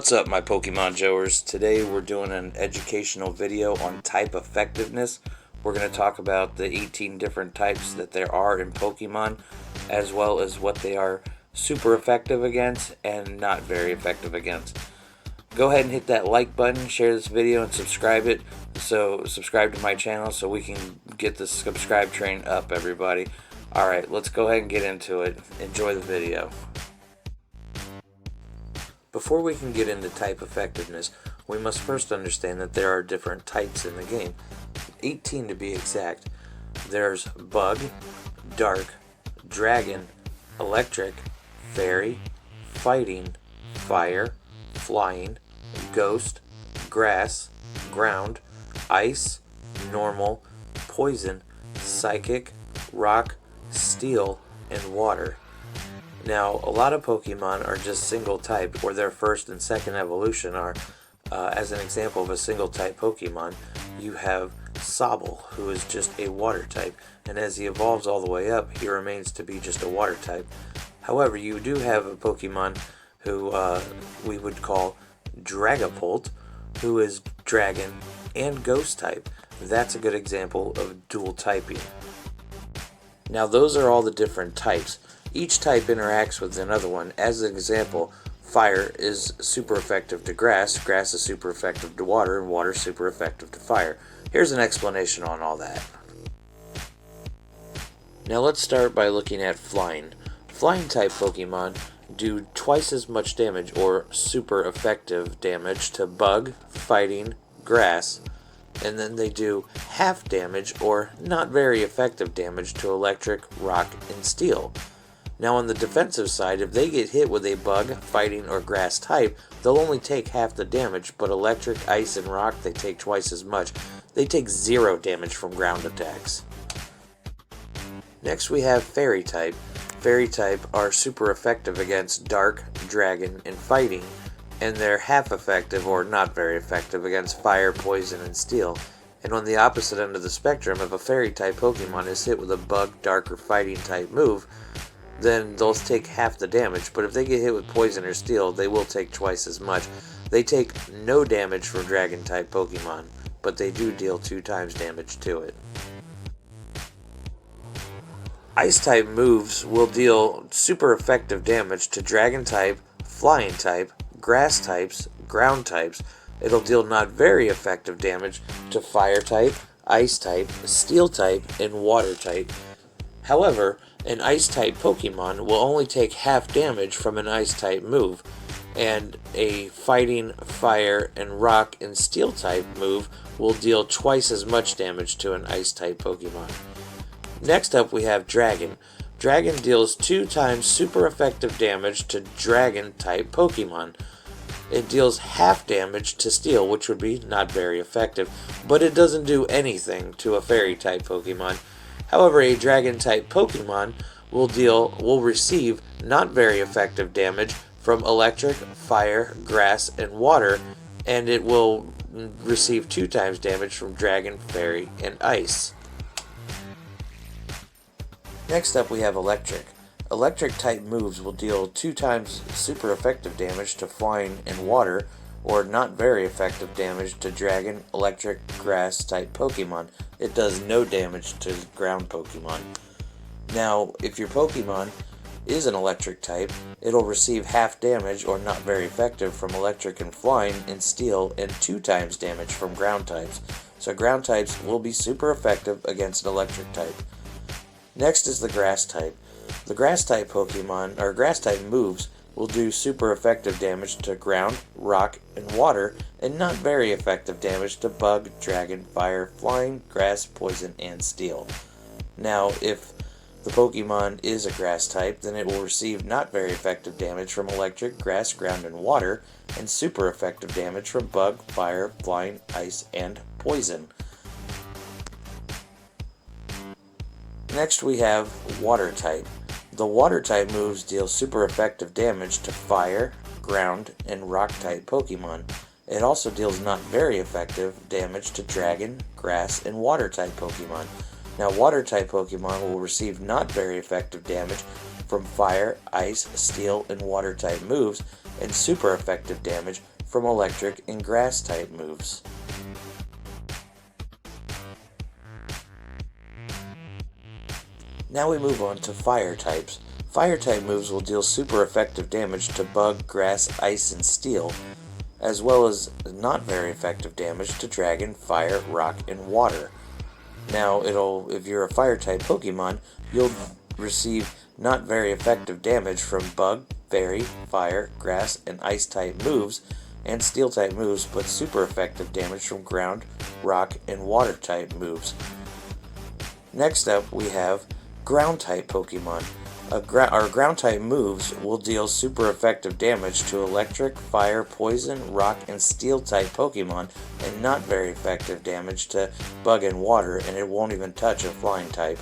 What's up, my Pokemon Joers? Today we're doing an educational video on type effectiveness. We're going to talk about the 18 different types that there are in Pokemon, as well as what they are super effective against and not very effective against. Go ahead and hit that like button, share this video, and subscribe to my channel so we can get the subscribe train up, everybody. Alright, let's go ahead and get into it. Enjoy the video. Before we can get into type effectiveness, we must first understand that there are different types in the game. 18 to be exact. There's Bug, Dark, Dragon, Electric, Fairy, Fighting, Fire, Flying, Ghost, Grass, Ground, Ice, Normal, Poison, Psychic, Rock, Steel, and Water. Now, a lot of Pokemon are just single type, or their first and second evolution are. As an example of a single type Pokemon, you have Sobble, who is just a water type, and as he evolves all the way up, he remains to be just a water type. However, you do have a Pokemon who we would call Dragapult, who is dragon and ghost type. That's a good example of dual typing. Now, those are all the different types. Each type interacts with another one. As an example, fire is super effective to grass, grass is super effective to water, and water is super effective to fire. Here's an explanation on all that. Now let's start by looking at flying. Flying type Pokemon do twice as much damage, or super effective damage, to bug, fighting, grass, and then they do half damage, or not very effective damage, to electric, rock, and steel. Now on the defensive side, if they get hit with a bug, fighting, or grass type, they'll only take half the damage, but electric, ice, and rock, they take twice as much. They take 0 damage from ground attacks. Next we have Fairy type. Fairy type are super effective against Dark, Dragon, and Fighting, and they're half effective, or not very effective, against Fire, Poison, and Steel. And on the opposite end of the spectrum, if a Fairy type Pokemon is hit with a bug, dark, or fighting type move, then they'll take half the damage, but if they get hit with poison or steel, they will take twice as much. They take no damage from dragon type Pokemon, but they do deal 2 times damage to it. Ice type moves will deal super effective damage to dragon type, flying type, grass types, ground types. It'll deal not very effective damage to fire type, ice type, steel type, and water type. However, an Ice-type Pokemon will only take half damage from an Ice-type move, and a Fighting, Fire, and Rock and Steel-type move will deal twice as much damage to an Ice-type Pokemon. Next up we have Dragon. Dragon deals 2 times super effective damage to Dragon-type Pokemon. It deals half damage to Steel, which would be not very effective, but it doesn't do anything to a Fairy-type Pokemon. However, a Dragon-type Pokemon will receive not very effective damage from Electric, Fire, Grass, and Water, and it will receive 2 times damage from Dragon, Fairy, and Ice. Next up we have Electric. Electric-type moves will deal 2 times super effective damage to Flying and Water, or not very effective damage to Dragon, Electric, Grass type Pokemon. It does no damage to ground Pokemon. Now, if your Pokemon is an Electric type, it'll receive half damage, or not very effective, from Electric and Flying and Steel, and 2 times damage from ground types. So ground types will be super effective against an Electric type. Next is the Grass type. The Grass type Pokemon, or Grass type moves, will do super effective damage to ground, rock, and water, and not very effective damage to bug, dragon, fire, flying, grass, poison, and steel. Now, if the Pokemon is a grass type, then it will receive not very effective damage from electric, grass, ground, and water, and super effective damage from bug, fire, flying, ice, and poison. Next we have Water type. The Water type moves deal super effective damage to Fire, Ground, and Rock type Pokemon. It also deals not very effective damage to Dragon, Grass, and Water type Pokemon. Now, Water type Pokemon will receive not very effective damage from Fire, Ice, Steel, and Water type moves, and super effective damage from electric and grass type moves. Now we move on to fire types. Fire type moves will deal super effective damage to bug, grass, ice, and steel, as well as not very effective damage to dragon, fire, rock, and water. Now if you're a fire type Pokemon, you'll receive not very effective damage from bug, fairy, fire, grass, and ice type moves, and steel type moves, but super effective damage from ground, rock, and water type moves. Next up we have ground type Pokemon. Our ground type moves will deal super effective damage to electric, fire, poison, rock, and steel type Pokemon, and not very effective damage to bug and water, and it won't even touch a flying type.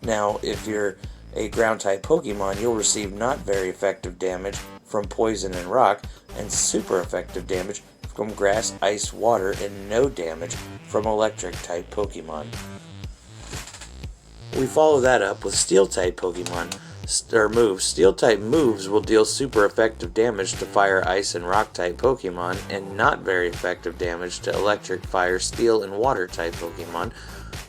Now, if you're a ground type Pokemon, you'll receive not very effective damage from poison and rock, and super effective damage from grass, ice, water, and no damage from electric type Pokemon. We follow that up with steel type Pokemon. Moves. Steel type moves will deal super effective damage to fire, ice, and rock type Pokemon, and not very effective damage to electric, fire, steel, and water type Pokemon,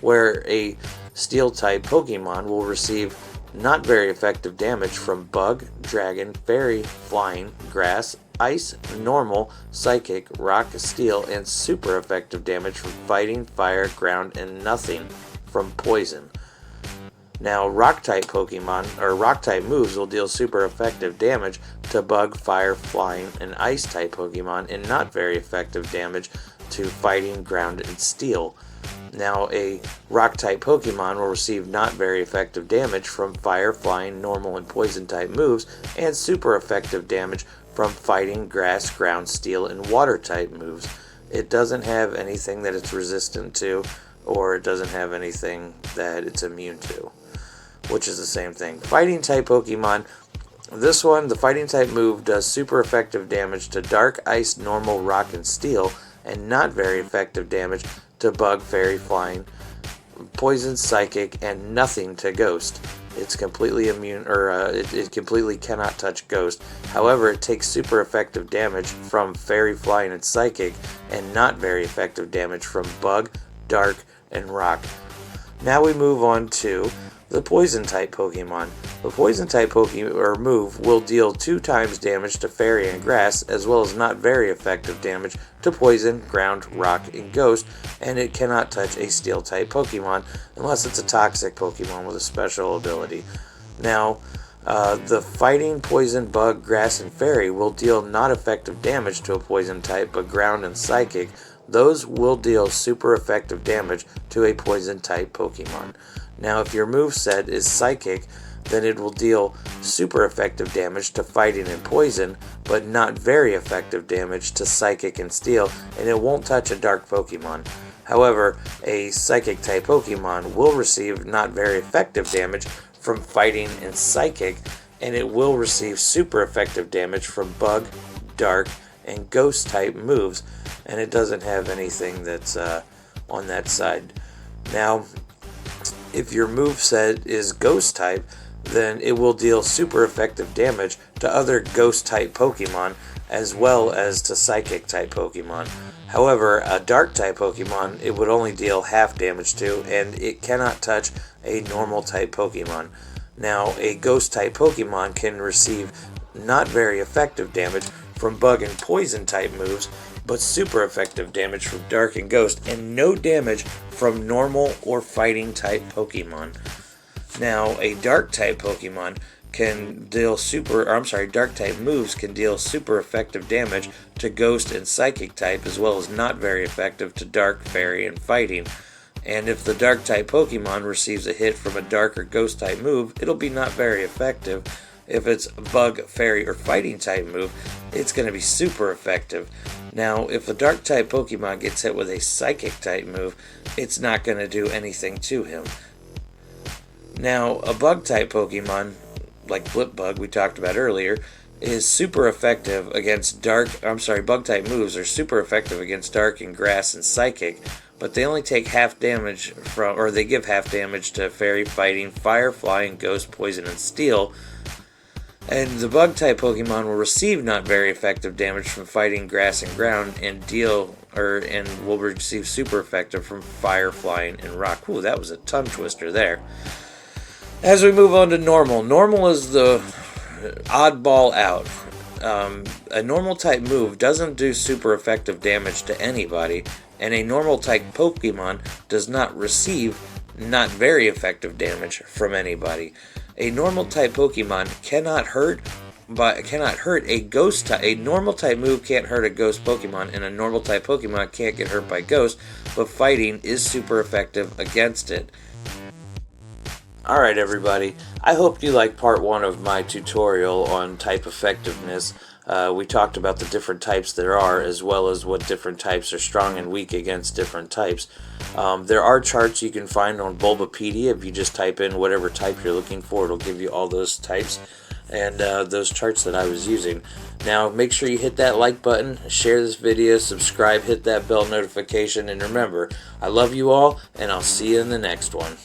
where a steel type Pokemon will receive not very effective damage from bug, dragon, fairy, flying, grass, ice, normal, psychic, rock, steel, and super effective damage from fighting, fire, ground, and nothing from poison. Now, rock type moves will deal super effective damage to bug, fire, flying, and ice type Pokemon, and not very effective damage to fighting, ground, and steel. Now, a rock type Pokemon will receive not very effective damage from fire, flying, normal, and poison type moves, and super effective damage from fighting, grass, ground, steel, and water type moves. It doesn't have anything that it's resistant to, or it doesn't have anything that it's immune to, which is the same thing. Fighting type Pokemon, this one, the fighting type move does super effective damage to dark, ice, normal, rock, and steel, and not very effective damage to bug, fairy, flying, poison, psychic, and nothing to ghost. It's completely immune, it completely cannot touch ghost. However, it takes super effective damage from fairy, flying, and psychic, and not very effective damage from bug, dark, and rock. Now we move on to the poison type Pokemon. The poison type move will deal 2 times damage to fairy and grass, as well as not very effective damage to poison, ground, rock, and ghost, and it cannot touch a steel type Pokemon unless it's a toxic Pokemon with a special ability. Now, the fighting, poison, bug, grass, and fairy will deal not effective damage to a poison type, but ground and psychic. Those will deal super effective damage to a poison type Pokemon. Now, if your moveset is Psychic, then it will deal super effective damage to Fighting and Poison, but not very effective damage to Psychic and Steel, and it won't touch a Dark Pokemon. However, a Psychic type Pokemon will receive not very effective damage from Fighting and Psychic, and it will receive super effective damage from Bug, Dark, and Ghost type moves, and it doesn't have anything that's on that side. Now, if your moveset is Ghost type, then it will deal super effective damage to other Ghost type Pokemon as well as to Psychic type Pokemon. However, a Dark type Pokemon it would only deal half damage to, and it cannot touch a normal type Pokemon. Now, a Ghost type Pokemon can receive not very effective damage from Bug and Poison type moves, but super effective damage from Dark and Ghost, and no damage from normal or fighting type Pokemon. Now, a Dark type Pokemon can deal Dark type moves can deal super effective damage to Ghost and Psychic type, as well as not very effective to Dark, Fairy, and Fighting. And if the Dark type Pokemon receives a hit from a Dark or Ghost type move, it'll be not very effective. If it's Bug, Fairy, or Fighting type move, it's going to be super effective. Now, if a Dark type Pokemon gets hit with a Psychic type move, it's not going to do anything to him. Now, a Bug type Pokemon, like Flipbug we talked about earlier, is super effective against Bug type moves are super effective against Dark and Grass and Psychic, but they only take half damage they give half damage to Fairy, Fighting, Fire, Flying, Ghost, Poison, and Steel. And the bug type Pokemon will receive not very effective damage from fighting grass and ground, and will receive super effective from fire, flying, and rock. Ooh, that was a tongue twister there. As we move on to normal, normal is the oddball out. A normal type move doesn't do super effective damage to anybody, and a normal type Pokemon does not receive not very effective damage from anybody. A normal type Pokemon cannot hurt a ghost type. A normal type move can't hurt a ghost Pokemon, and a normal type Pokemon can't get hurt by ghost, but fighting is super effective against it. Alright everybody, I hope you liked part 1 of my tutorial on type effectiveness. We talked about the different types there are, as well as what different types are strong and weak against different types. There are charts you can find on Bulbapedia. If you just type in whatever type you're looking for, it'll give you all those types and those charts that I was using. Now make sure you hit that like button, share this video, subscribe, hit that bell notification, and remember, I love you all, and I'll see you in the next one.